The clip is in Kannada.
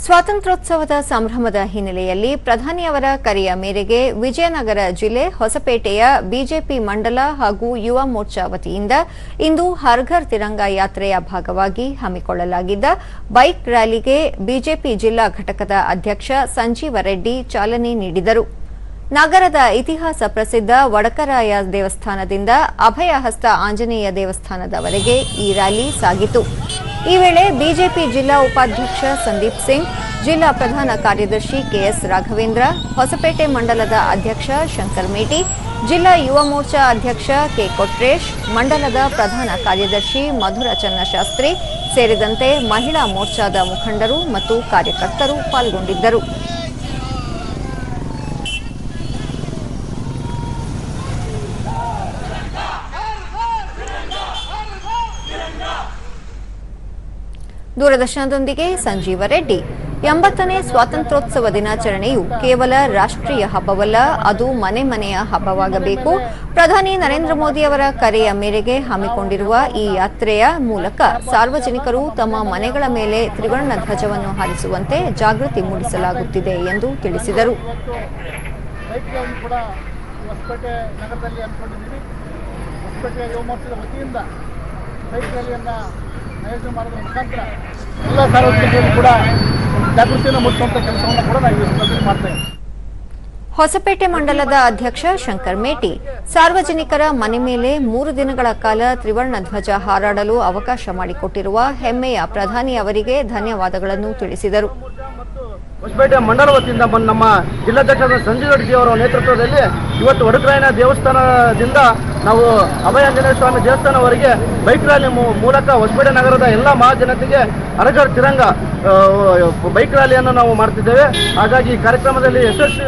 ಸ್ವಾತಂತ್ರ್ಯೋತ್ಸವದ ಸಂಭ್ರಮದ ಹಿನ್ನೆಲೆಯಲ್ಲಿ ಪ್ರಧಾನಿಯವರ ಕರೆಯ ಮೇರೆಗೆ ವಿಜಯನಗರ ಜಿಲ್ಲೆ ಹೊಸಪೇಟೆಯ ಬಿಜೆಪಿ ಮಂಡಲ ಹಾಗೂ ಯುವ ಮೋರ್ಚಾ ವತಿಯಿಂದ ಇಂದು ಹರ್ ಘರ್ ತಿರಂಗಾ ಯಾತ್ರೆಯ ಭಾಗವಾಗಿ ಹಮ್ಮಿಕೊಳ್ಳಲಾಗಿದ್ದ ಬೈಕ್ ರ್ಯಾಲಿಗೆ ಬಿಜೆಪಿ ಜಿಲ್ಲಾ ಘಟಕದ ಅಧ್ಯಕ್ಷ ಸಂಜೀವ ರೆಡ್ಡಿ ಚಾಲನೆ ನೀಡಿದರು. ನಗರದ ಇತಿಹಾಸ ಪ್ರಸಿದ್ಧ ವಡಕರಾಯ ದೇವಸ್ಥಾನದಿಂದ ಅಭಯಹಸ್ತ ಆಂಜನೇಯ ದೇವಸ್ಥಾನದವರೆಗೆ ಈ ರ್ಯಾಲಿ ಸಾಗಿತು. ಈ ವೇಳೆ ಬಿಜೆಪಿ ಜಿಲ್ಲಾ ಉಪಾಧ್ಯಕ್ಷ ಸಂದೀಪ್ ಸಿಂಗ್, ಜಿಲ್ಲಾ ಪ್ರಧಾನ ಕಾರ್ಯದರ್ಶಿ ಕೆಎಸ್ ರಾಘವೇಂದ್ರ, ಹೊಸಪೇಟೆ ಮಂಡಲದ ಅಧ್ಯಕ್ಷ ಶಂಕರ್ ಮೇಟಿ, ಜಿಲ್ಲಾ ಯುವ ಮೋರ್ಚಾ ಅಧ್ಯಕ್ಷ ಕೆ ಕೊಟ್ರೇಶ್, ಮಂಡಲದ ಪ್ರಧಾನ ಕಾರ್ಯದರ್ಶಿ ಮಧುರ ಚನ್ನಶಾಸ್ತ್ರಿ ಸೇರಿದಂತೆ ಮಹಿಳಾ ಮೋರ್ಚಾದ ಮುಖಂಡರು ಮತ್ತು ಕಾರ್ಯಕರ್ತರು ಪಾಲ್ಗೊಂಡಿದ್ದರು. ದೂರದರ್ಶನದೊಂದಿಗೆ ಸಂಜೀವ ರೆಡ್ಡಿ, 80ನೇ ಸ್ವಾತಂತ್ರ್ಯೋತ್ಸವ ದಿನಾಚರಣೆಯು ಕೇವಲ ರಾಷ್ಟ್ರೀಯ ಹಬ್ಬವಲ್ಲ, ಅದು ಮನೆ ಮನೆಯ ಹಬ್ಬವಾಗಬೇಕು. ಪ್ರಧಾನಿ ನರೇಂದ್ರ ಮೋದಿ ಅವರ ಕರೆಯ ಮೇರೆಗೆ ಹಮ್ಮಿಕೊಂಡಿರುವ ಈ ಯಾತ್ರೆಯ ಮೂಲಕ ಸಾರ್ವಜನಿಕರು ತಮ್ಮ ಮನೆಗಳ ಮೇಲೆ ತ್ರಿವರ್ಣ ಧ್ವಜವನ್ನು ಹಾರಿಸುವಂತೆ ಜಾಗೃತಿ ಮೂಡಿಸಲಾಗುತ್ತಿದೆ ಎಂದು ತಿಳಿಸಿದರು. ಆಯೋಜನೆ ಮಾಡೋದ್ರ ಮುಖಾಂತರ ಎಲ್ಲ ಸಾರ್ವಜನಿಕರು ಕೂಡ ಜಾಗೃತಿಯನ್ನು ಮೂಡಿಸುವಂಥ ಕೆಲಸವನ್ನು ಕೂಡ ನಾವು ಮಾಡ್ತೇವೆ. ಹೊಸಪೇಟೆ ಮಂಡಲದ ಅಧ್ಯಕ್ಷ ಶಂಕರ್ ಮೇಟಿ, ಸಾರ್ವಜನಿಕರ ಮನೆ ಮೇಲೆ 3 ದಿನಗಳ ಕಾಲ ತ್ರಿವರ್ಣ ಧ್ವಜ ಹಾರಾಡಲು ಅವಕಾಶ ಮಾಡಿಕೊಟ್ಟಿರುವ ಹೆಮ್ಮೆಯ ಪ್ರಧಾನಿ ಅವರಿಗೆ ಧನ್ಯವಾದಗಳನ್ನು ತಿಳಿಸಿದರು. ಹೊಸಪೇಟೆ ಮಂಡಲ ವತಿಯಿಂದ ನಮ್ಮ ಜಿಲ್ಲಾಧ್ಯಕ್ಷ ಸಂಜೀವ್ ರೆಡ್ಡಿ ಅವರ ನೇತೃತ್ವದಲ್ಲಿ ಇವತ್ತು ವಡಕರಾಯನ ದೇವಸ್ಥಾನದಿಂದ ನಾವು ಅಭಯಾಂಜನೇಯ ಸ್ವಾಮಿ ದೇವಸ್ಥಾನವರೆಗೆ ಬೈಕ್ ರ್ಯಾಲಿ ಮೂಲಕ ಹೊಸಪೇಟೆ ನಗರದ ಎಲ್ಲ ಮಹಾಜನತೆಗೆ ಹರ್ ಘರ್ ತಿರಂಗಾ ಬೈಕ್ ರ್ಯಾಲಿಯನ್ನು ನಾವು ಮಾಡ್ತಿದ್ದೇವೆ. ಹಾಗಾಗಿ ಈ ಕಾರ್ಯಕ್ರಮದಲ್ಲಿ ಯಶಸ್ವಿ